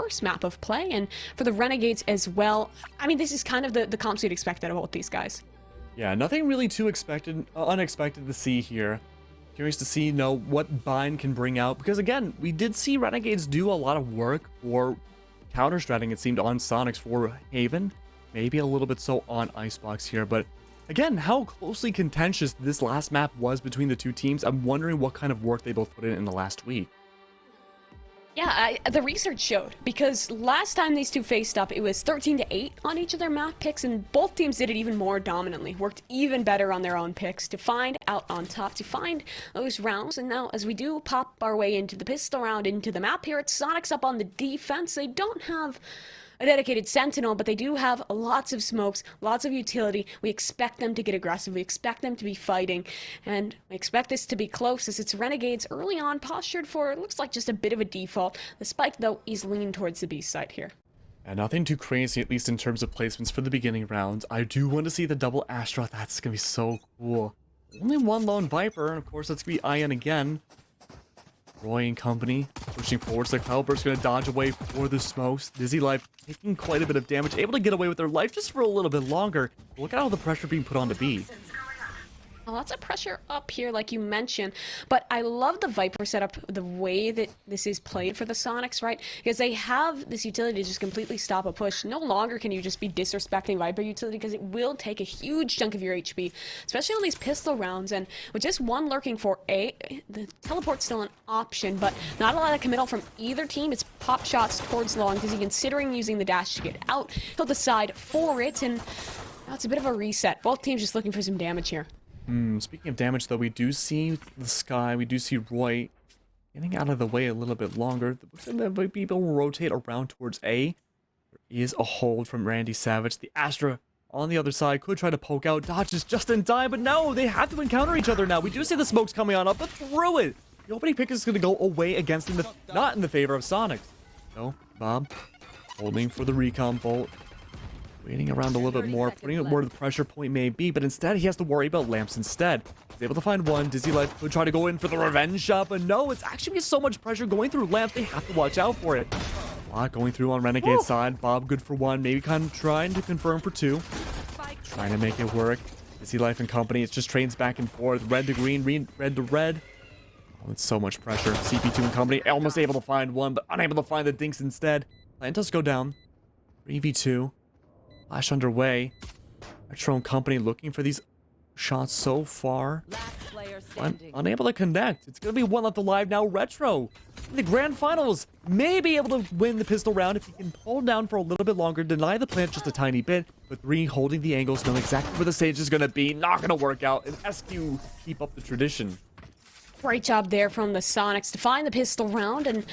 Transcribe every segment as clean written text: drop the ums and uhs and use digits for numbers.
first map of play, and for the Renegades as well. I mean, this is kind of the comps you'd expect out of both these guys. Yeah, nothing really too unexpected to see here. Curious to see, what Bind can bring out, because again, we did see Renegades do a lot of work for counter-stratting, it seemed, on Soniqs for Haven. Maybe a little bit so on Icebox here, but again, how closely contentious this last map was between the two teams. I'm wondering what kind of work they both put in the last week. Yeah, the research showed, because last time these two faced up, it was 13-8 on each of their map picks, and both teams did it even more dominantly, worked even better on their own picks to find out on top, to find those rounds. And now, as we do pop our way into the pistol round, into the map here, it's Soniqs up on the defense. They don't have a dedicated sentinel, but they do have lots of smokes, lots of utility. We expect them to get aggressive. We expect them to be fighting, and we expect this to be close, as it's Renegades early on, postured for, it looks like just a bit of a default. The spike, though, is leaning towards the B site here. And nothing too crazy, at least in terms of placements for the beginning rounds. I do want to see the double Astra. That's going to be so cool. Only one lone Viper, and of course that's going to be Ian again. Roy and company pushing forward, so Calibur's going to dodge away for the smokes. Dizzy Life taking quite a bit of damage, able to get away with their life just for a little bit longer. Look at all the pressure being put on to B. Lots of pressure up here, like you mentioned, but I love the Viper setup, the way that this is played for the Soniqs, right? Because they have this utility to just completely stop a push. No longer can you just be disrespecting Viper utility, because it will take a huge chunk of your HP, especially on these pistol rounds. And with just one lurking for A, the teleport's still an option, but not a lot of committal from either team. It's pop shots towards long. Is he considering using the dash to get out? He'll decide for it, and now it's a bit of a reset. Both teams just looking for some damage here. Speaking of damage, though, we do see the Sky, we do see Roy getting out of the way a little bit longer. The people will rotate around towards A. There is a hold from Randy Savage. The Astra on the other side could try to poke out, dodges just in time, but no, they have to encounter each other now. We do see the smokes coming on up, but through it. The opening pick is going to go away against him, not in the favor of Soniqs. So, Bob holding for the recon bolt. Waiting around a little bit more, putting it where the pressure point may be, but instead he has to worry about lamps instead. He's able to find one. Dizzy Life could try to go in for the revenge shot, but no, it's actually so much pressure going through lamp. They have to watch out for it. A lot going through on Renegade side. Bob good for one, maybe kind of trying to confirm for two. Trying to make it work. Dizzy Life and company, it's just trains back and forth. Red to green, red to red. Oh, it's so much pressure. CP2 and company almost able to find one, but unable to find the dinks instead. Plantos go down. 3v2. Flash underway. Retro and company looking for these shots so far. Unable to connect. It's going to be one left alive now. Retro in the grand finals may be able to win the pistol round if he can hold down for a little bit longer, deny the plant just a tiny bit, but 3 holding the angles, knowing exactly where the stage is going to be. Not going to work out. And SQ keep up the tradition. Great job there from the Soniqs to find the pistol round, and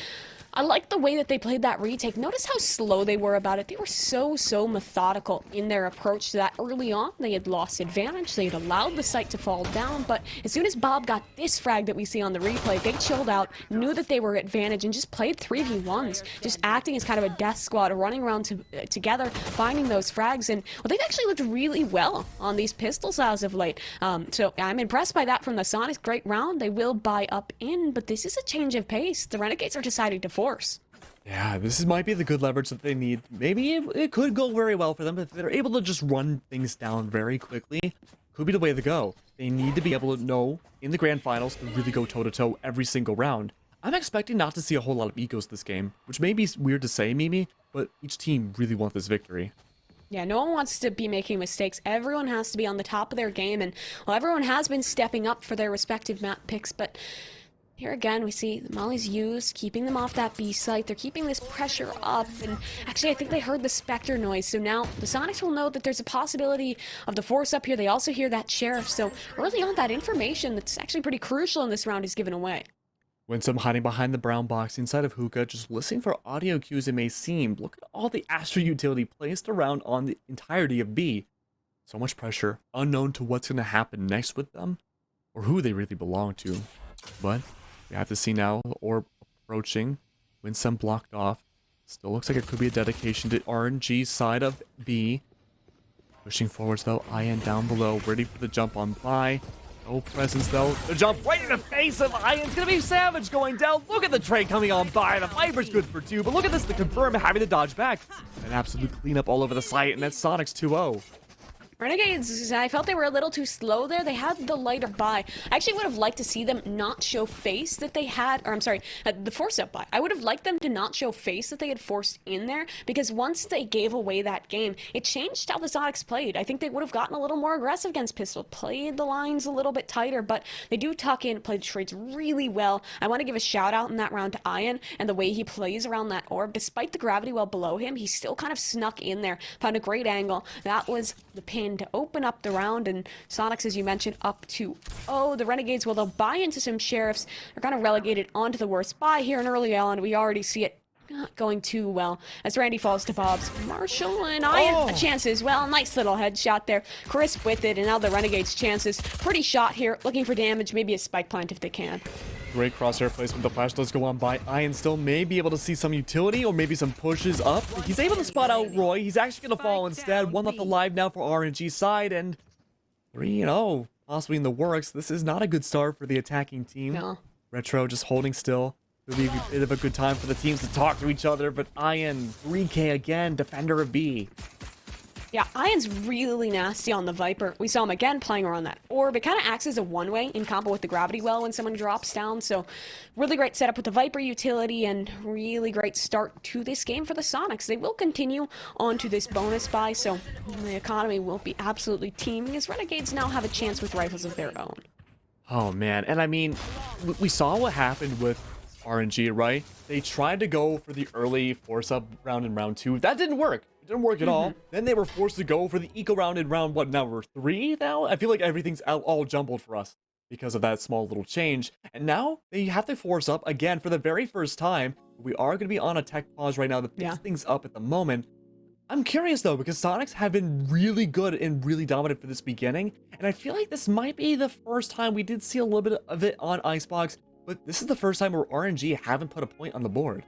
I like the way that they played that retake. Notice how slow they were about it. They were so methodical in their approach to that early on. They had lost advantage. They had allowed the site to fall down. But as soon as Bob got this frag that we see on the replay, they chilled out, knew that they were at advantage, and just played 3v1s. Just acting as kind of a death squad, running around together, finding those frags. And well, they've actually looked really well on these pistols as of late. So I'm impressed by that from the Soniqs. Great round. They will buy up in, but this is a change of pace. The Renegades are deciding to force. Yeah, might be the good leverage that they need. Maybe it could go very well for them if they're able to just run things down very quickly. Could be the way to go. They need to be able to know in the grand finals to really go toe-to-toe every single round. I'm expecting not to see a whole lot of egos this game, which may be weird to say, Mimi, but each team really wants this victory. Yeah, no one wants to be making mistakes. Everyone has to be on the top of their game, and well, everyone has been stepping up for their respective map picks, but here again, we see the mollies used, keeping them off that B site. They're keeping this pressure up, and actually I think they heard the Spectre noise, so now the Soniqs will know that there's a possibility of the force up here. They also hear that Sheriff, so early on that information that's actually pretty crucial in this round is given away. Winsome hiding behind the brown box inside of Hookah, just listening for audio cues it may seem. Look at all the Astra utility placed around on the entirety of B. So much pressure, unknown to what's going to happen next with them, or who they really belong to. But we have to see now, the orb approaching. Winsome blocked off. Still looks like it could be a dedication to RNG side of B. Pushing forwards though, IN down below, ready for the jump on by. No presence though. The jump right in the face of Iron's gonna be savage going down. Look at the trade coming on by. The Viper's good for 2, but look at this, the confirm having to dodge back. An absolute cleanup all over the site, and that's Soniqs 2-0. Renegades, I felt they were a little too slow there. They had the lighter buy. I actually would have liked to see them not show face that they had, or I'm sorry, the force up buy. I would have liked them to not show face that they had forced in there, because once they gave away that game, it changed how the Soniqs played. I think they would have gotten a little more aggressive against pistol, played the lines a little bit tighter, but they do tuck in, play the trades really well. I want to give a shout out in that round to Ian and the way he plays around that orb. Despite the gravity well below him, he still kind of snuck in there, found a great angle. That was the pin to open up the round, and Soniqs, as you mentioned, up to the Renegades, well, they'll buy into some sheriffs. They're kind of relegated onto the worst buy here in early on. We already see it not going too well as Randy falls to Bob's. Marshall and Ian a chance as well. Nice little headshot there. Crisp with it, and now the Renegades' chances. Pretty shot here, looking for damage, maybe a spike plant if they can. Great crosshair placement. The flash does go on by. Ian still may be able to see some utility or maybe some pushes up. He's able to spot out Roy. He's actually going to fall instead. One left alive now for RNG side, and 3-0 possibly in the works. This is not a good start for the attacking team. No. Retro just holding still. It'll be a bit of a good time for the teams to talk to each other, but Ian, 3K again, defender of B. Yeah, Ian's really nasty on the Viper. We saw him again playing around that orb. It kind of acts as a one-way in combo with the gravity well when someone drops down. So really great setup with the Viper utility and really great start to this game for the Soniqs. They will continue on to this bonus buy, so the economy will be absolutely teeming as Renegades now have a chance with rifles of their own. Oh man, and I mean, we saw what happened with RNG, right? They tried to go for the early force up round in round 2. That didn't work. It didn't work at all. Then they were forced to go for the eco round in round, what, number 3 now? I feel like everything's all jumbled for us because of that small little change. And now they have to force up again for the very first time. We are going to be on a tech pause right now to fix things up at the moment. I'm curious though, because Soniqs have been really good and really dominant for this beginning. And I feel like this might be the first time we did see a little bit of it on Icebox, but this is the first time where RNG haven't put a point on the board.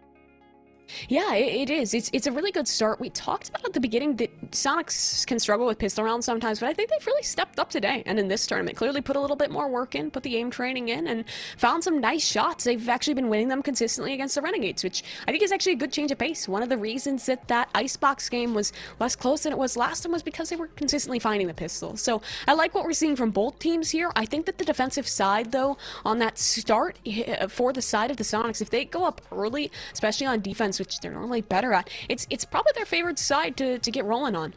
Yeah, it is. It's a really good start. We talked about at the beginning that Soniqs can struggle with pistol rounds sometimes, but I think they've really stepped up today. And in this tournament, clearly put a little bit more work in, put the aim training in, and found some nice shots. They've actually been winning them consistently against the Renegades, which I think is actually a good change of pace. One of the reasons that Icebox game was less close than it was last time was because they were consistently finding the pistol. So I like what we're seeing from both teams here. I think that the defensive side, though, on that start for the side of the Soniqs, if they go up early, especially on defense, which they're normally better at, it's probably their favorite side to get rolling on.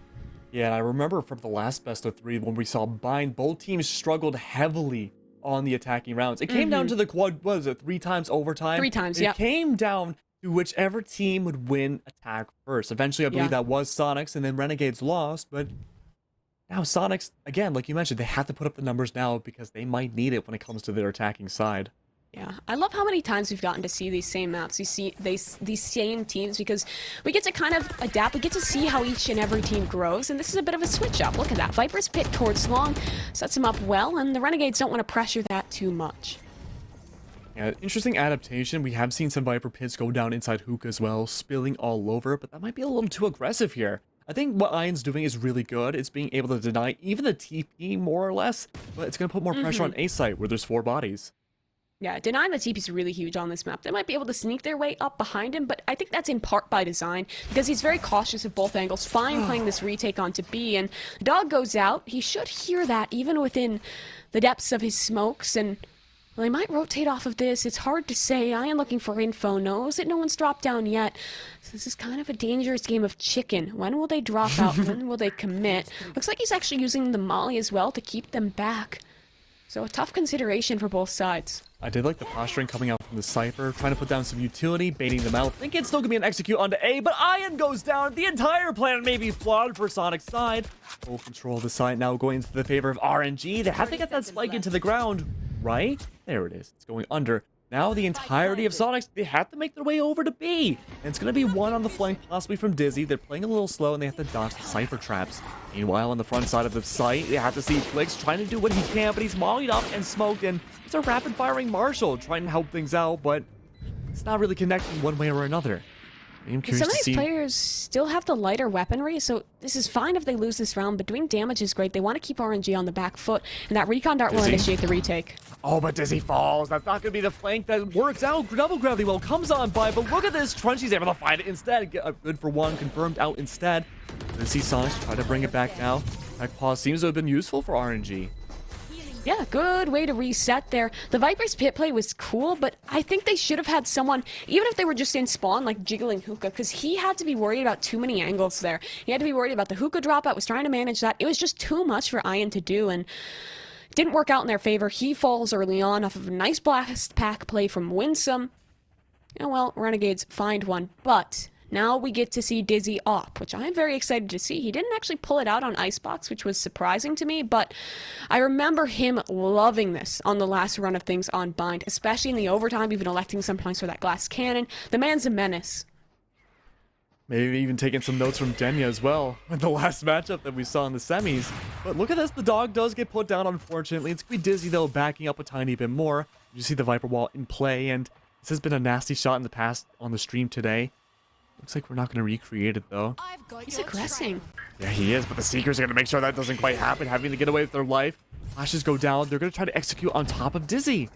Yeah, and I remember from the last best of 3 when we saw Bind, both teams struggled heavily on the attacking rounds. It came down to the quad, what was it, 3 times overtime? 3 times, yeah. It came down to whichever team would win attack first. Eventually, I believe that was Soniqs, and then Renegades lost, but now Soniqs, again, like you mentioned, they have to put up the numbers now because they might need it when it comes to their attacking side. Yeah, I love how many times we've gotten to see these same maps. You see these same teams because we get to kind of adapt. We get to see how each and every team grows, and this is a bit of a switch up. Look at that. Viper's pit towards long sets him up well, and the Renegades don't want to pressure that too much. Yeah, interesting adaptation. We have seen some Viper pits go down inside hookah as well, spilling all over, but that might be a little too aggressive here. I think what Ian's doing is really good. It's being able to deny even the TP more or less, but it's going to put more pressure on A site where there's 4 bodies. Yeah, denying the TP is really huge on this map. They might be able to sneak their way up behind him, but I think that's in part by design, because he's very cautious of both angles, fine playing this retake onto B, and the dog goes out. He should hear that even within the depths of his smokes, and well, he might rotate off of this. It's hard to say. I am looking for info, knows that no one's dropped down yet. So this is kind of a dangerous game of chicken. When will they drop out? When will they commit? Looks like he's actually using the molly as well to keep them back. So a tough consideration for both sides. I did like the posturing coming out from the Cypher, trying to put down some utility, baiting them out. Think it's still gonna be an execute onto A, but Ian goes down. The entire plan may be flawed for Soniq's side. Full control of the side now going into the favor of RNG. They have to get that spike into the ground, right? There it is. It's going under. Now the entirety of Soniqs, they have to make their way over to B. And it's going to be one on the flank, possibly from Dizzy. They're playing a little slow, and they have to dodge the Cypher traps. Meanwhile, on the front side of the site, they have to see Flix trying to do what he can, but he's mollied up and smoked, and it's a rapid-firing Marshall trying to help things out, but it's not really connecting one way or another. I'm curious Some of to these see. players still have the lighter weaponry, so this is fine if they lose this round, but doing damage is great. They want to keep RNG on the back foot, and that recon dart will Dizzy? initiate the retake. Oh, but Dizzy falls. That's not going to be the flank that works out. Double gravity well comes on by, but look at this. Crunchy's able to find it instead. Get a good for one confirmed out instead. Let's see Soniqs try to bring it back now. That pause seems to have been useful for RNG. Yeah, good way to reset there. The Viper's pit play was cool, but I think they should have had someone, even if they were just in spawn, like jiggling hookah, because he had to be worried about too many angles there. He had to be worried about the hookah dropout, was trying to manage that. It was just too much for Ian to do, and didn't work out in their favor. He falls early on off of a nice blast pack play from Winsome. Oh well, Renegades find one, but now we get to see Dizzy op, which I'm very excited to see. He didn't actually pull it out on Icebox, which was surprising to me, but I remember him loving this on the last run of things on Bind, especially in the overtime, even electing sometimes for that glass cannon. The man's a menace. Maybe even taking some notes from Denya as well in the last matchup that we saw in the semis. But look at this, the dog does get put down, unfortunately. It's going to be Dizzy, though, backing up a tiny bit more. You see the Viper Wall in play, and this has been a nasty shot in the past on the stream today. Looks like we're not going to recreate it, though. He's aggressing. Yeah, he is, but the Seekers are going to make sure that doesn't quite happen, having to get away with their life. Flashes go down. They're going to try to execute on top of Dizzy.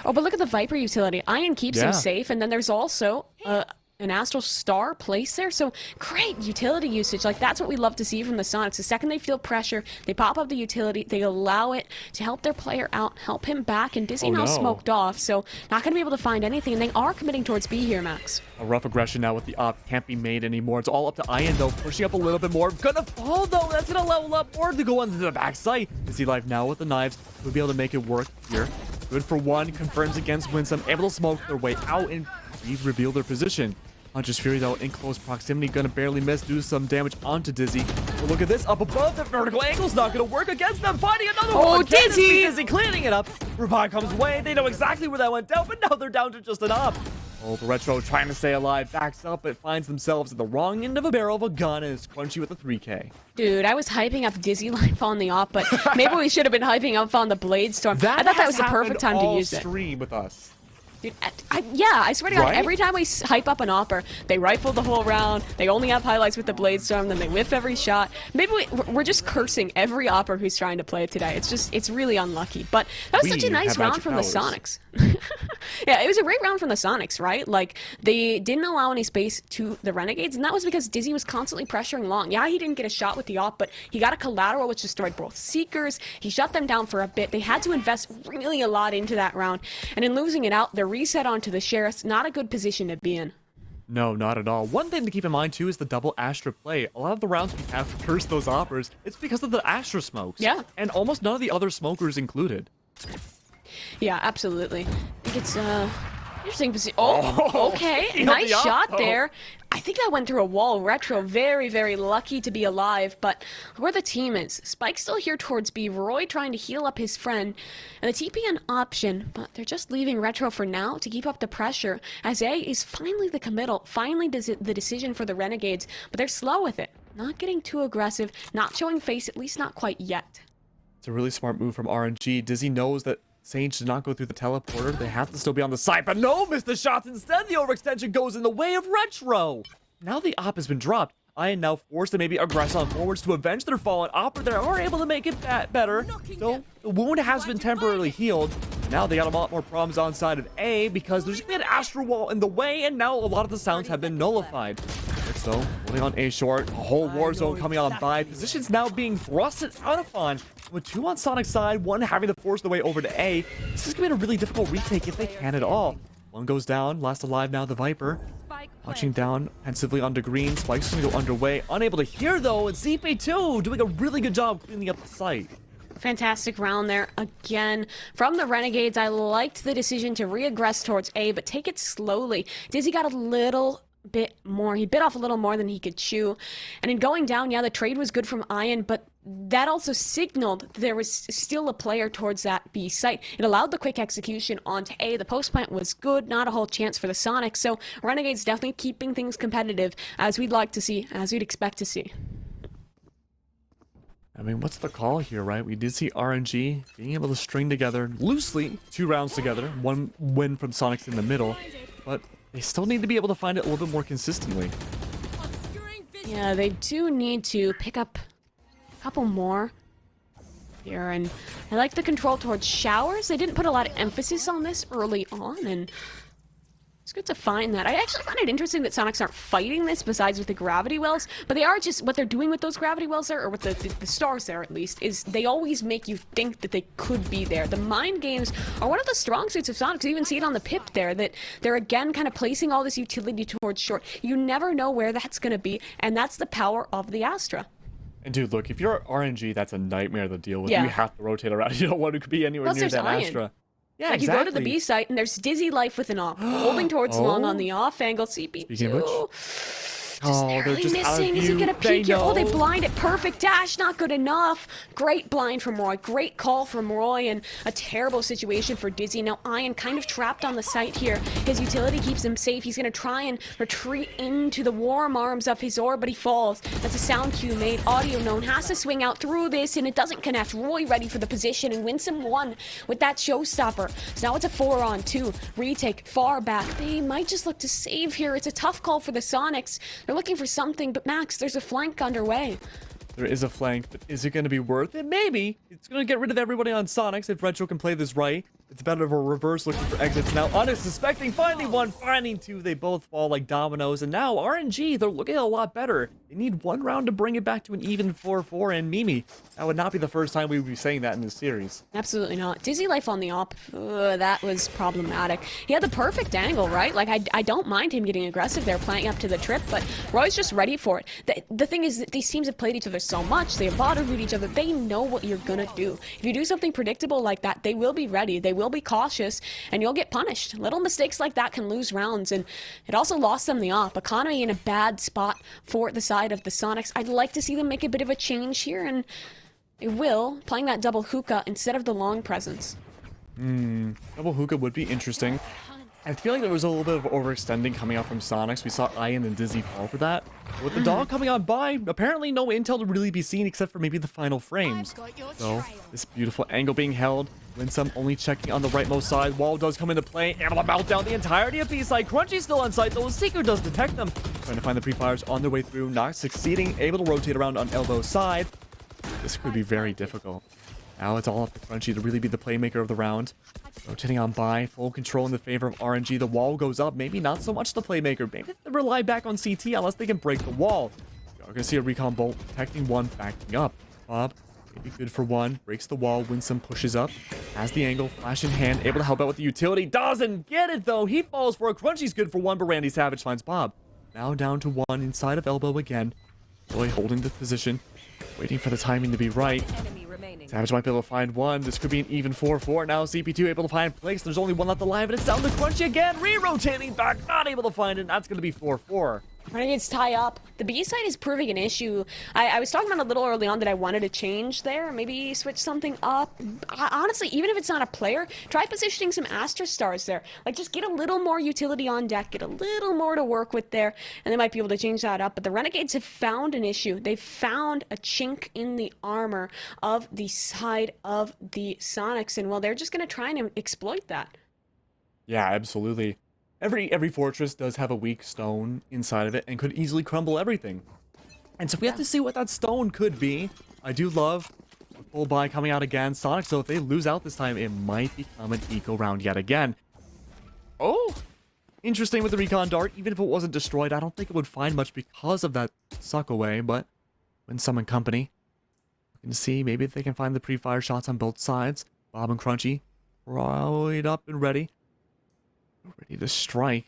Oh, but look at the Viper utility. Iron keeps him safe, and then there's also an Astral Star placed there, so great utility usage. Like, that's what we love to see from the Soniqs. The second they feel pressure, they pop up the utility, they allow it to help their player out, help him back, and Dizzy now smoked off, so not going to be able to find anything, and they are committing towards B here, Max. A rough aggression now with the op can't be made anymore. It's all up to Ian, though, pushing up a little bit more. Gonna fall, though. That's gonna level up more to go onto the back side. Dizzy Life now with the knives. We'll be able to make it work here. Good for one. Confirms against Winsome. Able to smoke their way out and reveal their position. Hunter's Fury, though, in close proximity, gonna barely miss, do some damage onto Dizzy. But look at this, up above, the vertical angle's not gonna work against them. Finding another one. Dizzy! Dizzy cleaning it up. Revive comes away. They know exactly where that went down, but now they're down to just an op. Oh, the Retro trying to stay alive, backs up, but finds themselves at the wrong end of a barrel of a gun, and it's Crunchy with a 3K. Dude, I was hyping up Dizzy Life on the op, but maybe we should have been hyping up on the Blade Storm. I thought that was the perfect time to use it. Stream with us. Dude, yeah, I swear to God, every time we hype up an opper, they rifle the whole round, they only have highlights with the Blade Storm, then they whiff every shot. Maybe we're just cursing every opper who's trying to play it today. It's really unlucky. But that was such a nice round from the Soniqs. Yeah, it was a great round from the Soniqs, right? Like, they didn't allow any space to the Renegades, and that was because Dizzy was constantly pressuring long. Yeah, he didn't get a shot with the op, but he got a collateral, which destroyed both Seekers. He shut them down for a bit. They had to invest really a lot into that round, and in losing it out, they're reset onto the Sheriffs. Not a good position to be in. No, not at all. One thing to keep in mind, too, is the double Astra play. A lot of the rounds we have to curse those oppers, it's because of the Astra smokes. Yeah. And almost none of the other smokers included. Yeah, absolutely. I think it's interesting position. Oh, okay. Nice shot there. I think that went through a wall. Retro, very, very lucky to be alive, but where the team is. Spike's still here towards B. Roy trying to heal up his friend. And the TP an option, but they're just leaving Retro for now to keep up the pressure, as A is finally the committal, finally the decision for the Renegades, but they're slow with it. Not getting too aggressive, not showing face, at least not quite yet. It's a really smart move from RNG. Dizzy knows that Sage did not go through the teleporter. They have to still be on the side, but no, missed the shots. Instead, the overextension goes in the way of Retro. Now the op has been dropped. Ian now forced to maybe aggress on forwards to avenge their fallen op, but they are able to make it better. So the wound has been temporarily healed. Now they got a lot more problems on side of A because there's an Astral Wall in the way, and now a lot of the sounds have been nullified. So, holding on A short, a whole war zone coming on by. Positions now being thrusted out upon. With two on Sonic's side, one having to force the way over to A. This is going to be a really difficult retake if they can at all. One goes down, last alive now, the Viper. Watching down pensively onto green. Spike's going to go underway. Unable to hear though, and ZP2 doing a really good job cleaning up the site. Fantastic round there again from the Renegades. I liked the decision to re-aggress towards A, but take it slowly. Dizzy got a little bit more. He bit off a little more than he could chew. And in going down, yeah, the trade was good from Ian, but that also signaled there was still a player towards that B site. It allowed the quick execution onto A. The post plant was good, not a whole chance for the Sonics. So Renegades definitely keeping things competitive, as we'd like to see, as we'd expect to see. I mean, what's the call here, right? We did see RNG being able to string together loosely 2 rounds together, one win from Sonics in the middle, but they still need to be able to find it a little bit more consistently. Yeah, they do need to pick up a couple more here, and I like the control towards showers. They didn't put a lot of emphasis on this early on, and it's good to find that. I actually find it interesting that Soniqs aren't fighting this besides with the gravity wells, but they are just, what they're doing with those gravity wells there, or with the stars there at least, is they always make you think that they could be there. The mind games are one of the strong suits of Soniqs. You even see it on the pip there, that they're again kind of placing all this utility towards short. You never know where that's going to be, and that's the power of the Astra. And dude, look, if you're RNG, that's a nightmare to deal with. Yeah. You have to rotate around. You don't want to be anywhere Plus near there's that iron. Astra. Yeah, Like, exactly. you go to the B site, and there's Dizzy Life with an op. Holding towards long on the off angle. CP2. Speaking of which, Just they're barely just out of missing. Is he view. gonna They peek here? Oh, they know. blind it. Perfect dash. Not good enough. Great blind from Roy. Great call from Roy, and a terrible situation for Dizzy. Now, Ian kind of trapped on the site here. His utility keeps him safe. He's gonna try and retreat into the warm arms of his orb, but he falls. That's a sound cue made. Audio known. Has to swing out through this, and it doesn't connect. Roy ready for the position, and Winsome won with that showstopper. So now it's a 4-on-2. Retake far back. They might just look to save here. It's a tough call for the Soniqs. They're looking for something, but Max, there's a flank underway. There is a flank, but is it going to be worth it? Maybe. It's going to get rid of everybody on Soniqs if reltuc can play this right. It's better of a reverse looking for exits now. Unsuspecting, finding one, finding two. They both fall like dominoes. And now RNG, they're looking a lot better. They need one round to bring it back to an even 4-4. And Mimi, that would not be the first time we would be saying that in this series. Absolutely not. Dizzy Life on the op. That was problematic. He had the perfect angle, right? Like, I don't mind him getting aggressive there, playing up to the trip, but Roy's just ready for it. The thing is that these teams have played each other so much. They have auto-root each other. They know what you're gonna do. If you do something predictable like that, they will be ready. They will be cautious, and you'll get punished. Little mistakes like that can lose rounds, and it also lost them the op. Economy in a bad spot for the side of the Soniqs. I'd like to see them make a bit of a change here, and they will, playing that double hookah instead of the long presence. Double hookah would be interesting. I feel like there was a little bit of overextending coming out from Soniqs. We saw Ian and Dizzy fall for that. With the dog coming on by, apparently no intel to really be seen except for maybe the final frames. So, this beautiful angle being held. Winsome only checking on the rightmost side. Wall does come into play. Able to mount down the entirety of B-side. Crunchy's still on site, though. Seeker does detect them. Trying to find the pre-fires on their way through. Not succeeding. Able to rotate around on elbow side. This could be very difficult. Now it's all up to Crunchy to really be the playmaker of the round. Rotating on by, full control in the favor of RNG. The wall goes up, maybe not so much the playmaker. Maybe they rely back on CT unless they can break the wall. You're gonna see a recon bolt, protecting one, backing up. Bob, maybe good for one, breaks the wall. Winsome pushes up, has the angle, flash in hand, able to help out with the utility. Doesn't get it though, he falls for it. Crunchy's good for one, but Randy Savage finds Bob. Now down to one, inside of elbow again. Roy holding the position, waiting for the timing to be right. Savage might be able to find one. This could be an even 4-4. Now CP2 able to find place. There's only one left alive, and it's down to Crunchy again. Re-rotating back, not able to find it. That's going to be 4-4. Renegades tie up. The B side is proving an issue. I was talking about a little early on that I wanted to change there. Maybe switch something up. Honestly, even if it's not a player, try positioning some Astra stars there. Like, just get a little more utility on deck, get a little more to work with there, and they might be able to change that up. But the Renegades have found an issue. They've found a chink in the armor of the side of the Soniqs, and well, they're just going to try and exploit that. Yeah, absolutely. Every fortress does have a weak stone inside of it and could easily crumble everything. And so we have to see what that stone could be. I do love the full buy coming out again. Sonic, so if they lose out this time, it might become an eco round yet again. Oh! Interesting with the recon dart. Even if it wasn't destroyed, I don't think it would find much because of that suck away, but Winsome and company. Looking to see, maybe if they can find the pre-fire shots on both sides. Bob and Crunchy, right up and ready. Ready to strike.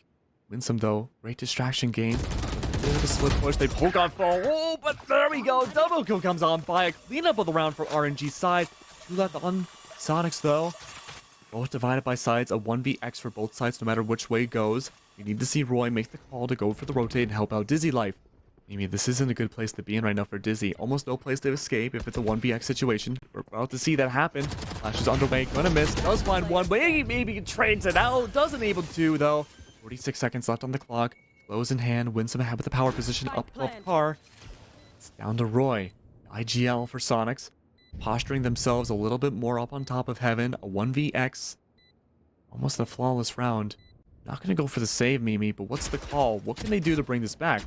Winsome though. Great distraction game. The split push. They poke on fall. Oh, but there we go. Double kill comes on by. A cleanup of the round for RNG's side. 2 left on Soniqs though. Both divided by sides. A 1vx for both sides no matter which way it goes. We need to see Roy make the call to go for the rotate and help out Dizzy Life. I mean, this isn't a good place to be in right now for Dizzy. Almost no place to escape if it's a 1vx situation. We're about to see that happen. Flash is underway, gonna miss, does find one, maybe trades it out, doesn't able to though. 46 seconds left on the clock. Blows in hand, Winsome ahead with the power position up above car. It's down to Roy. IGL for Soniqs. Posturing themselves a little bit more up on top of heaven. A 1vx. Almost a flawless round. Not gonna go for the save, Mimi, but what's the call? What can they do to bring this back?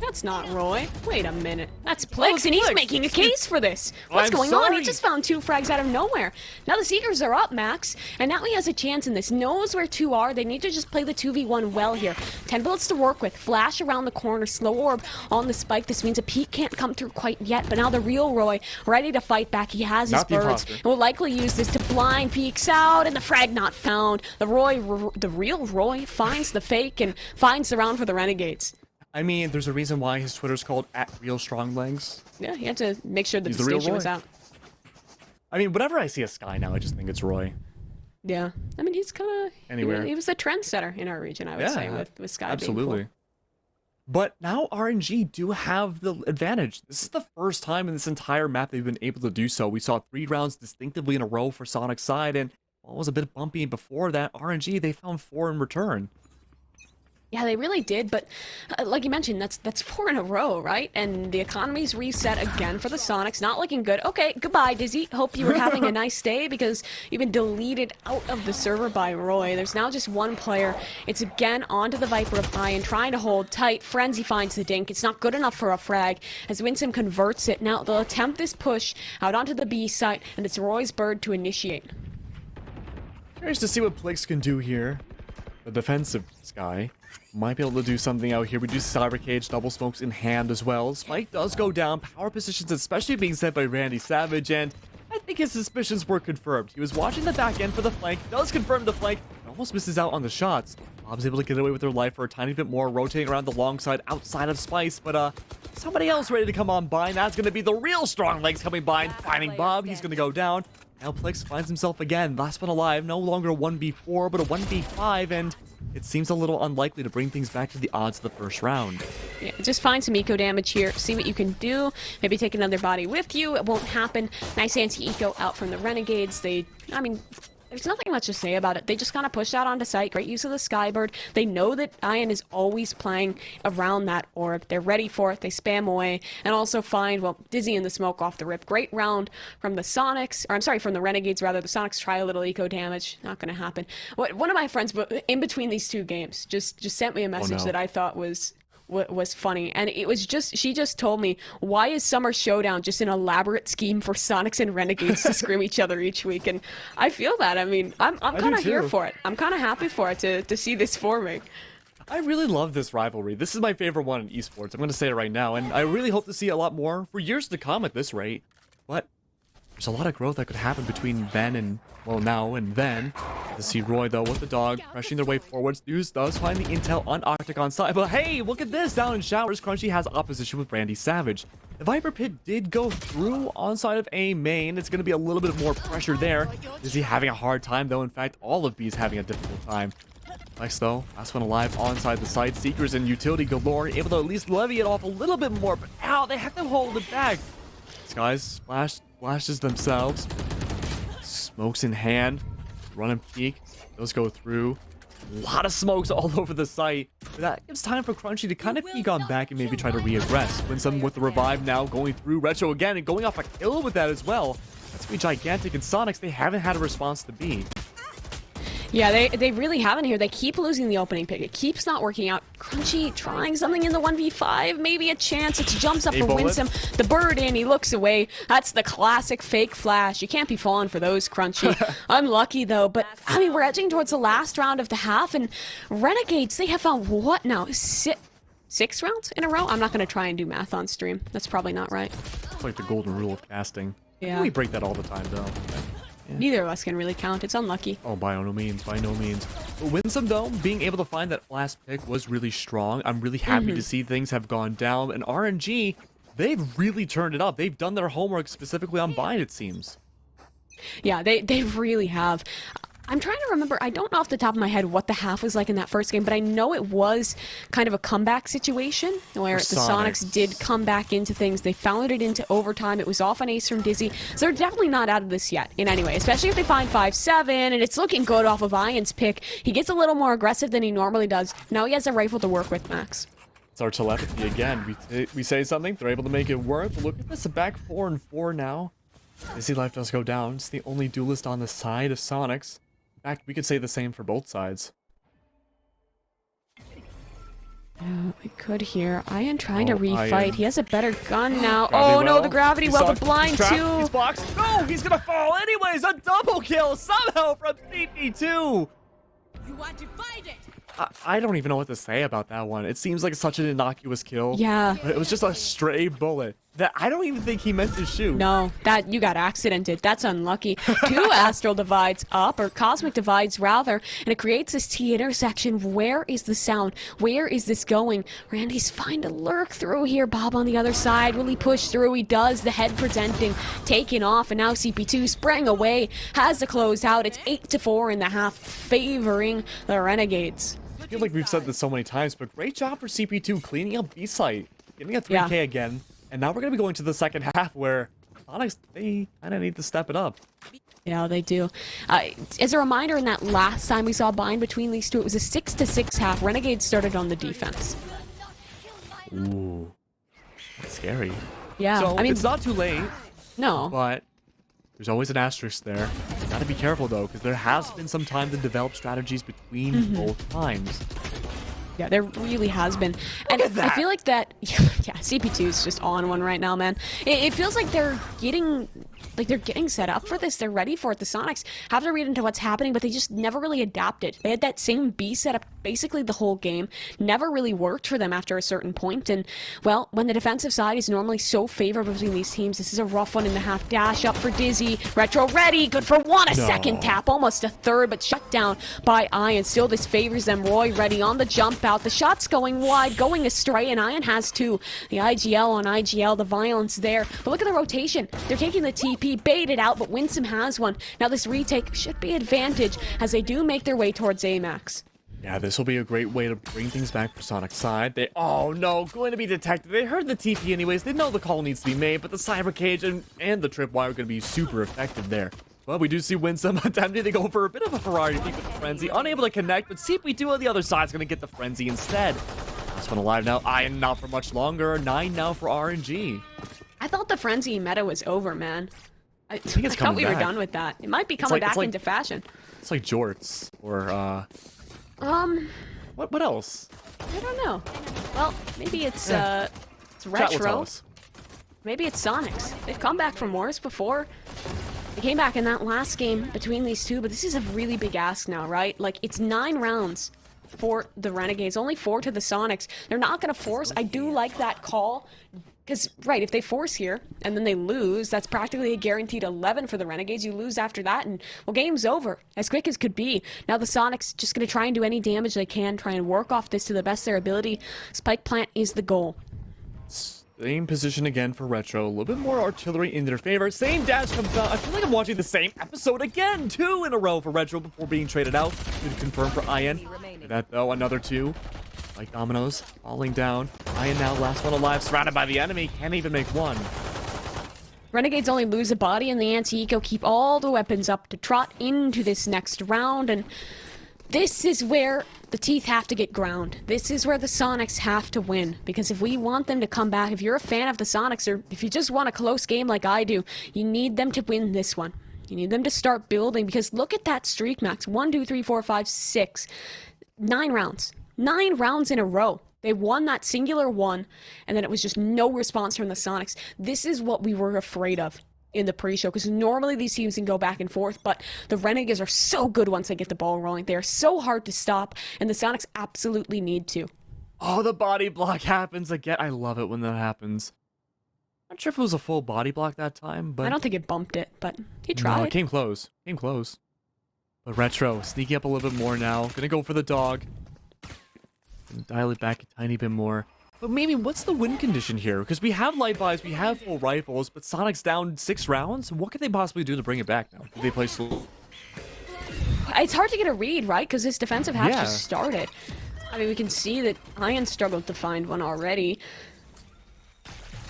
That's not Roy. Wait a minute. That's Oh, Plix, it's and he's Plix. making a case for this. What's I'm going on? sorry. He just found 2 frags out of nowhere. Now the Seekers are up, Max, and now he has a chance in this. Knows where 2 are. They need to just play the 2v1 well here. 10 bullets to work with. Flash around the corner. Slow orb on the spike. This means a peek can't come through quite yet, but now the real Roy ready to fight back. He has his Not the birds imposter. and will likely use this to blind peeks out, and the frag not found. The real Roy finds the fake and finds the round for the Renegades. I mean, there's a reason why his Twitter's called @RealStrongLegs. Yeah, you have to make sure the He's the real distinction was Roy. out. I mean, whenever I see a Sky now, I just think it's Roy. Yeah, I mean he's kind of Anywhere. He was a trendsetter in our region, I would say, with Sky. Absolutely. Being cool. But now RNG do have the advantage. This is the first time in this entire map they've been able to do so. We saw 3 rounds distinctively in a row for Soniqs' side, and while it was a bit bumpy before that, RNG, they found 4 in return. Yeah, they really did, but like you mentioned, that's 4 in a row, right? And the economy's reset again for the Soniqs. Not looking good. Okay, goodbye, Dizzy. Hope you were having a nice day because you've been deleted out of the server by Roy. There's now just 1 player. It's again onto the Viper of Iron, trying to hold tight. Frenzy finds the dink. It's not good enough for a frag as Winsome converts it. Now they'll attempt this push out onto the B site, and it's Roy's bird to initiate. Curious to see what Plix can do here. The defensive Sky might be able to do something out here. We do Cyber Cage, double smokes in hand as well. Spike does go down. Power positions, especially being set by Randy Savage, and I think his suspicions were confirmed. He was watching the back end for the flank, does confirm the flank, almost misses out on the shots. Bob's able to get away with their life for a tiny bit more, rotating around the long side outside of Spice, but somebody else ready to come on by, and that's going to be the real strong legs coming by and finding Bob. He's going to go down. Now Plix finds himself again, last one alive, no longer a 1v4, but a 1v5, and it seems a little unlikely to bring things back to the odds of the first round. Yeah, just find some eco damage here, see what you can do, maybe take another body with you. It won't happen. Nice anti-eco out from the Renegades. I mean, there's nothing much to say about it. They just kind of pushed out onto site. Great use of the Skybird. They know that Ian is always playing around that orb. They're ready for it. They spam away and also find, well, Dizzy in the smoke off the rip. Great round from the Soniqs, or I'm sorry, from the Renegades rather. The Soniqs try a little eco damage. Not going to happen. One of my friends in between these 2 games just sent me a message that I thought was funny, and it was she just told me, why is Summer Showdown just an elaborate scheme for Soniqs and Renegades to scrim each other each week? And I feel that. I mean, I'm kind of here for it. I'm kind of happy for it to see this forming. I really love this rivalry. This is my favorite one in esports. I'm going to say it right now, and I really hope to see a lot more for years to come at this rate. But there's a lot of growth that could happen between then and, well, now and then. To see Roy, though, with the dog, crushing their way forwards. News does find the intel on Octagon side, but hey, look at this! Down in showers, Crunchy has opposition with Randy Savage. The Viper Pit did go through on side of A main. It's going to be a little bit more pressure there. Is he having a hard time, though? In fact, all of B is having a difficult time. Lex, though, last one alive onside the side. Seekers and utility galore, able to at least levy it off a little bit more, but ow, they have to hold it back. Skies splashes themselves. Smokes in hand. Run and peek. Those go through. A lot of smokes all over the site. But that gives time for Crunchy to kind of peek on back and maybe try to reaggress. Winsome with the revive now, going through Retro again and going off a kill with that as well. That's be gigantic. And Soniqs, they haven't had a response to B. Yeah, they really haven't here. They keep losing the opening pick. It keeps not working out. Crunchy trying something in the 1v5. Maybe a chance. It jumps up for Winsome. The bird in. He looks away. That's the classic fake flash. You can't be falling for those, Crunchy. Unlucky, though. But, I mean, we're edging towards the last round of the half. And Renegades, they have found what now? 6 rounds in a row? I'm not going to try and do math on stream. That's probably not right. It's like the golden rule of casting. Yeah. We break that all the time, though. Yeah. Neither of us can really count. It's unlucky. Oh, by no means, by no means. But Winsome, though, being able to find that last pick was really strong. I'm really happy to see things have gone down. And RNG, they've really turned it up. They've done their homework specifically on Bind, it seems. Yeah, they really have. I'm trying to remember, I don't know off the top of my head what the half was like in that first game, but I know it was kind of a comeback situation where the Soniqs did come back into things. They followed it into overtime. It was off an ace from Dizzy. So they're definitely not out of this yet in any way, especially if they find 5-7 and it's looking good off of Ian's pick. He gets a little more aggressive than he normally does. Now he has a rifle to work with, Max. It's our telepathy again. We say something, they're able to make it work. But look at this, a back 4-4 now. Dizzy life does go down. It's the only duelist on the side of Soniqs. In fact, we could say the same for both sides. Yeah, we could hear Ian trying to Oh, refight. Ian. He has a better gun now. Gravity Oh no, well. the gravity He's well, the sucked. blind He's trapped. too. He's boxed. No, he's gonna fall anyways. A double kill somehow from CP2. You are divided. I don't even know what to say about that one. It seems like such an innocuous kill. Yeah. But it was just a stray bullet that I don't even think he meant to shoot. No, that you got accidented. That's unlucky. Two astral divides up, or cosmic divides rather, and it creates this T intersection. Where is the sound? Where is this going? Randy's fine to lurk through here. Bob on the other side. Will he push through? He does. The head presenting, taken off, and now CP2 sprang away. Has to close out. It's 8-4 in the half, favoring the Renegades. I feel like we've said this so many times, but great job for CP2 cleaning up B-site, getting a 3K again. And now we're going to be going to the second half where Soniqs, they kind of need to step it up. Yeah, they do. As a reminder, in that last time we saw bind between these two, it was a 6-6 half. Renegades started on the defense. Ooh, that's scary. Yeah, So I mean, it's not too late, no. but there's always an asterisk there. Gotta be careful though, because there has been some time to develop strategies between both times. Yeah, there really has been. And at that. I feel like that, yeah, CP2 is just on one right now, man. It feels like they're getting set up for this. They're ready for it. The Soniqs have to read into what's happening, but they just never really adapted. They had that same B setup basically the whole game. Never really worked for them after a certain point. And, well, when the defensive side is normally so favorable between these teams, this is a rough one in the half. Dash up for Dizzy. Retro ready. Good for one. A second tap. Almost a third, but shut down by Ian. Still, this favors them. Roy ready on the jump out. The shot's going wide, going astray, and Ian has two. The IGL on IGL, the violence there. But look at the rotation. They're taking the TP, baited out, but Winsome has one. Now this retake should be advantage as they do make their way towards Amax. Yeah, this will be a great way to bring things back for Sonic's side. They, oh no, going to be detected. They heard the TP anyways. They know the call needs to be made, but the cyber cage and the tripwire are going to be super effective there. Well, we do see Winsome attempting to go for a bit of a Ferrari peek with the Frenzy. Unable to connect, but CP2 on the other side is going to get the Frenzy instead. Last one alive now. Ian not for much longer. 9 now for RNG. I thought the Frenzy meta was over, man. I think it's thought coming we were back. done with that. It might be coming back like- into fashion. It's like Jorts or, what else? I don't know. Well, maybe it's Chat will tell retro. us. Maybe it's Soniqs. They've come back from worse before. They came back in that last game between these two, but this is a really big ask now, right? Like, it's 9 rounds for the Renegades, only 4 to the Soniqs. They're not going to force. I do like that call. Because, right, if they force here and then they lose, that's practically a guaranteed 11 for the Renegades. You lose after that and, well, game's over. As quick as could be. Now the Soniqs just going to try and do any damage they can, try and work off this to the best of their ability. Spike plant is the goal. Same position again for Retro. A little bit more artillery in their favor. Same dash comes out. I feel like I'm watching the same episode again. 2 in a row for Retro before being traded out. Good confirm for Ian. That though, another 2. Like dominoes, falling down. Ian now last one alive, surrounded by the enemy. Can't even make one. Renegades only lose a body, and the anti-eco keep all the weapons up to trot into this next round, and this is where the teeth have to get ground. This is where the Soniqs have to win, because if we want them to come back, if you're a fan of the Soniqs, or if you just want a close game like I do, you need them to win this one. You need them to start building, because look at that streak, Max. 1, 2, 3, 4, 5, 6. 9 rounds. 9 rounds in a row. They won that singular one, and then it was just no response from the Soniqs. This is what we were afraid of in the pre-show, because normally these teams can go back and forth, but the Renegades are so good once they get the ball rolling. They are so hard to stop, and the Soniqs absolutely need to. Oh, the body block happens again. I love it when that happens. Not sure if it was a full body block that time, but... I don't think it bumped it, but he tried. No, it came close. Came close. But Retro, sneaking up a little bit more now. Gonna go for the dog. And dial it back a tiny bit more. But maybe what's the win condition here? Because we have light buys, we have full rifles, but Sonic's down 6 rounds. What could they possibly do to bring it back now? Do they play slow? It's hard to get a read, right? Because this defensive half Yeah. just started. I mean, we can see that Ian struggled to find one already.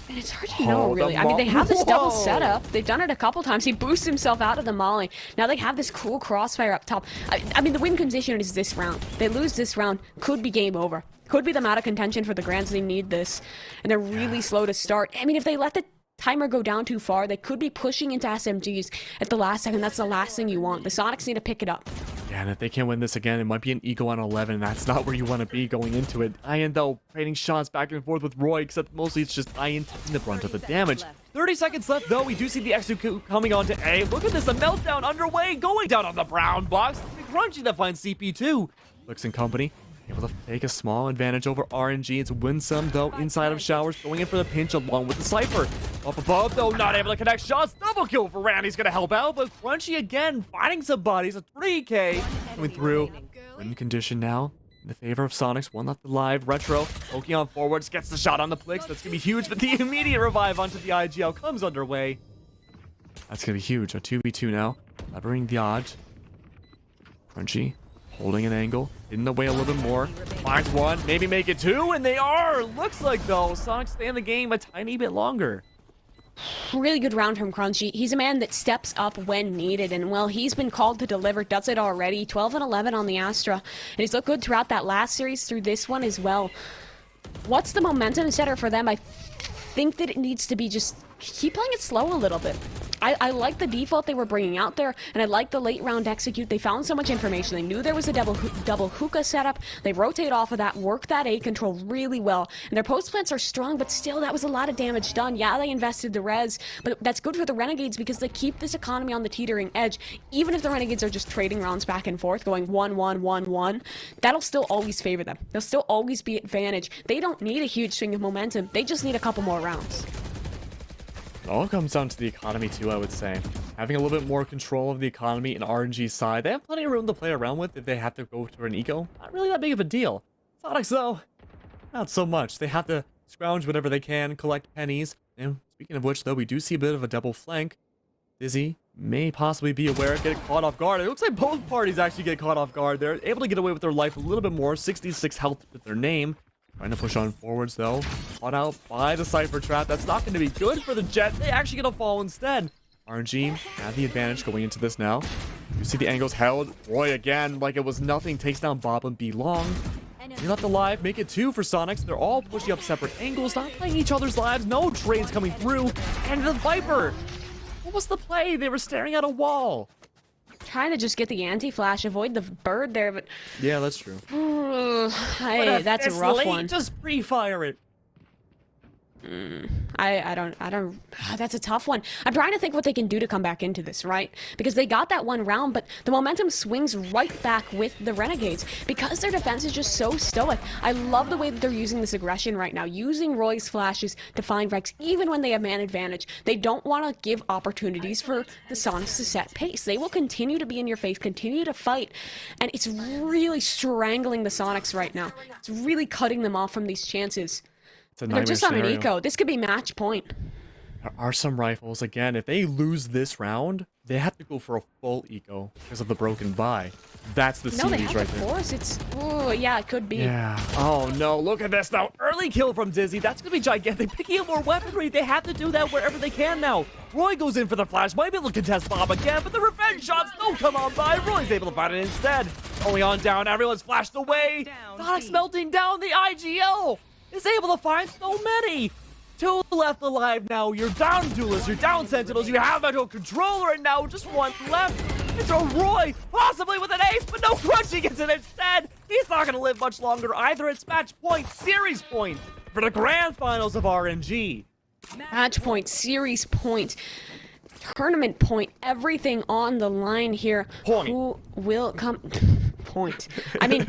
And it's hard to know, Oh, the really. I mean, they have this double Whoa. setup. They've done it a couple times. He boosts himself out of the molly. Now they have this cool crossfire up top. I mean, the win condition is this round. They lose this round, could be game over. Could be them out of contention for the Grands. They need this. And they're really slow to start. I mean, if they let the timer go down too far. They could be pushing into SMGs at the last second. That's the last thing you want. The Soniqs need to pick it up. Yeah, and if they can't win this again, it might be an eco on 11. That's not where you want to be going into it. Ian, though, trading shots back and forth with Roy, except mostly it's just Ian taking the brunt of the damage. 30 seconds left, though. We do see the execute coming on to A. Look at this, a meltdown underway, going down on the brown box. Crunchy that finds CP2. Looks and company able to take a small advantage over RNG. It's Winsome, though, inside of showers, going in for the pinch along with the Cypher. Up above, though, not able to connect shots. Double kill for Randy's going to help out, but Crunchy again finding some bodies. A 3K coming through. Win condition now in the favor of Soniqs. One left alive. Retro poking on forwards, gets the shot on the Plix. That's going to be huge, but the immediate revive onto the IGL comes underway. That's going to be huge. A 2v2 now. Levering the odds. Crunchy holding an angle, in the way a little bit more. Finds one, maybe make it two, and they are. Looks like, though, Soniqs stay in the game a tiny bit longer. Really good round from Crunchy. He's a man that steps up when needed, and well, he's been called to deliver, does it already. 12 and 11 on the Astra, and he's looked good throughout that last series, through this one as well. What's the momentum setter for them? I think that it needs to be just keep playing it slow a little bit. I like the default they were bringing out there, and I like the late round execute. They found so much information. They knew there was a double hookah setup. They rotate off of that, work that A control really well, and their post plants are strong, but still, that was a lot of damage done. Yeah, they invested the res, but that's good for the Renegades because they keep this economy on the teetering edge. Even if the Renegades are just trading rounds back and forth, going 1-1, 1-1, that'll still always favor them. They'll still always be advantage. They don't need a huge swing of momentum. They just need a couple more rounds. It all comes down to the economy too, I would say. Having a little bit more control of the economy in RNG's side, they have plenty of room to play around with if they have to go to an eco. Not really that big of a deal. Soniqs, though, not so much. They have to scrounge whatever they can, collect pennies. And speaking of which, though, we do see a bit of a double flank. Dizzy may possibly be aware, get caught off guard. It looks like both parties actually get caught off guard. They're able to get away with their life a little bit more. 66 health with their name. Trying to push on forwards, though. Caught out by the Cypher trap. That's not going to be good for the Jet. They actually going to fall instead. RNG had the advantage going into this now. You see the angles held. Roy again, like it was nothing, takes down Bob and B long. You're left alive. Make it two for Soniqs. They're all pushing up separate angles, not playing each other's lives. No trades coming through. And the Viper. What was the play? They were staring at a wall. Trying to just get the anti-flash, avoid the bird there, but yeah, that's true. Hey, that's a rough one. Just pre-fire it. I don't, that's a tough one. I'm trying to think what they can do to come back into this, right? Because they got that one round, but the momentum swings right back with the Renegades. Because their defense is just so stoic. I love the way that they're using this aggression right now, using Roy's flashes to find Rex, even when they have man advantage. They don't want to give opportunities for the Soniqs to set pace. They will continue to be in your face, continue to fight, and it's really strangling the Soniqs right now. It's really cutting them off from these chances. They're just on an eco. This could be match point. There are some rifles. Again, if they lose this round, they have to go for a full eco because of the broken buy. That's the series right there. Force. It's, oh, yeah, it could be. Yeah. Oh, no. Look at this now. Early kill from Dizzy. That's going to be gigantic. Picking up more weaponry. They have to do that wherever they can now. Roy goes in for the flash. Might be able to contest Bob again, but the revenge shots don't come on by. Roy's able to find it instead. Only on down. Everyone's flashed away. Soniqs melting down. The IGL is able to find so many. Two left alive now. You're down duelists, you're down sentinels, you have a controller, and now just one left. It's a Roy, possibly with an ace, but no, Crunchy gets it instead. He's not going to live much longer either. It's match point, series point for the grand finals of RNG. Match point, series point, tournament point, everything on the line here. Point. Who will come? Point. I mean,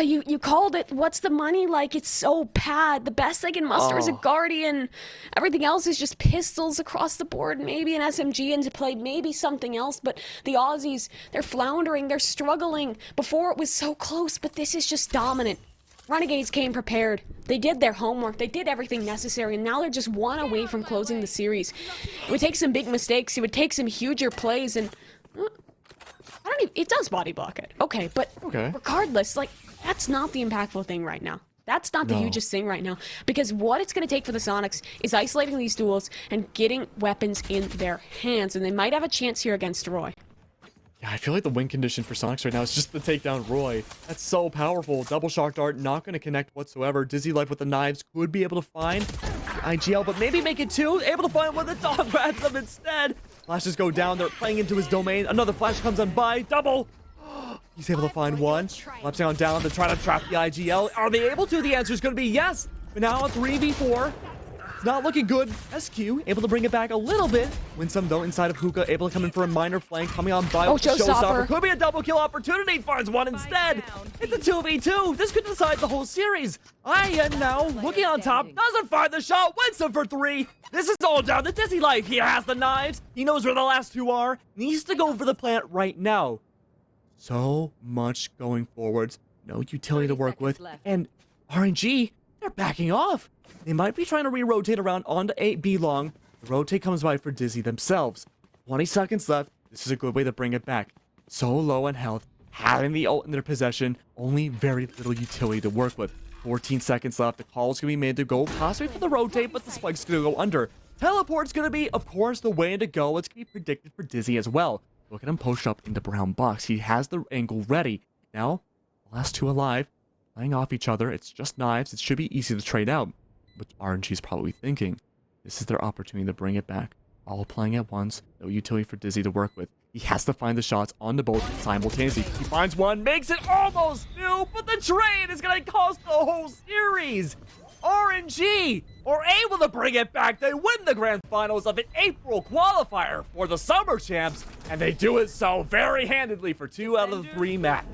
you called it. What's the money like? It's so bad. The best they can muster is a Guardian. Everything else is just pistols across the board. Maybe an SMG into play, maybe something else. But the Aussies, they're floundering. They're struggling. Before it was so close, but this is just dominant. Renegades came prepared. They did their homework. They did everything necessary, and now they're just one away from closing the series. It would take some big mistakes. It would take some huger plays, and I don't even, it does body block it. Okay, but regardless, like, that's not the impactful thing right now. That's not the hugest thing right now. Because what it's going to take for the Soniqs is isolating these duels and getting weapons in their hands. And they might have a chance here against Roy. Yeah, I feel like the win condition for Soniqs right now is just to take down Roy. That's so powerful. Double shock dart, not going to connect whatsoever. Dizzy Life with the knives could be able to find IGL, but maybe make it 2. Able to find one. The dog grabs them instead. Flashes go down. They're playing into his domain. Another flash comes on by. Double. He's able to find one. Lapsing on down to try to trap the IGL. Are they able to? The answer is going to be yes. But now a 3v4. It's not looking good. SQ able to bring it back a little bit. Win some though inside of Hookah. Able to come in for a minor flank. Coming on by with Showstopper. Could be a double kill opportunity. Finds one instead. It's a 2v2. This could decide the whole series. IN now looking on top. Doesn't find the shot. Wins them for 3. This is all down to Dizzy Life. He has the knives. He knows where the last 2 are. Needs to go for the plant right now. So much going forwards. No utility to work with. And RNG, they're backing off. They might be trying to re-rotate around onto B long. The rotate comes by for Dizzy themselves. 20 seconds left. This is a good way to bring it back. So low on health. Having the ult in their possession. Only very little utility to work with. 14 seconds left. The call is going to be made to go possibly for the rotate, but the spike's going to go under. Teleport's going to be, of course, the way to go. It's going to be predicted for Dizzy as well. Look at him push up in the brown box. He has the angle ready. Now, the last 2 alive. Playing off each other. It's just knives. It should be easy to trade out. But RNG is probably thinking, this is their opportunity to bring it back. All playing at once, no utility for Dizzy to work with. He has to find the shots onto both simultaneously. He finds one, makes it almost 2, but the trade is going to cost the whole series. RNG are able to bring it back. They win the grand finals of an April qualifier for the Summer Champs, and they do it so very handedly for 2 out of the 3 matches.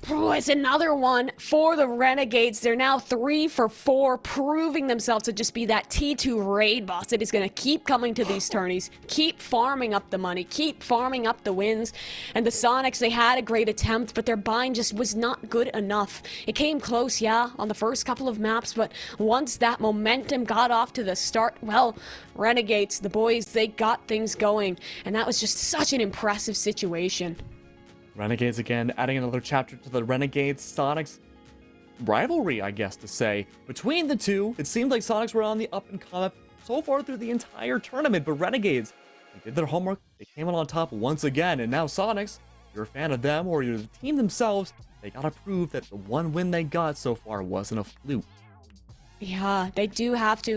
Oh, it's another one for the Renegades. They're now 3 for 4, proving themselves to just be that T2 raid boss that is going to keep coming to these tourneys, keep farming up the money, keep farming up the wins. And the Soniqs, they had a great attempt, but their bind just was not good enough. It came close, yeah, on the first couple of maps, but once that momentum got off to the start, well, Renegades, the boys, they got things going. And that was just such an impressive situation. Renegades again, adding another chapter to the Renegades Soniqs rivalry, I guess to say. Between the two, it seemed like Soniqs were on the up and come up so far through the entire tournament, but Renegades, they did their homework, they came out on top once again, and now Soniqs, if you're a fan of them or you're the team themselves, they gotta prove that the one win they got so far wasn't a fluke. Yeah, they do have to.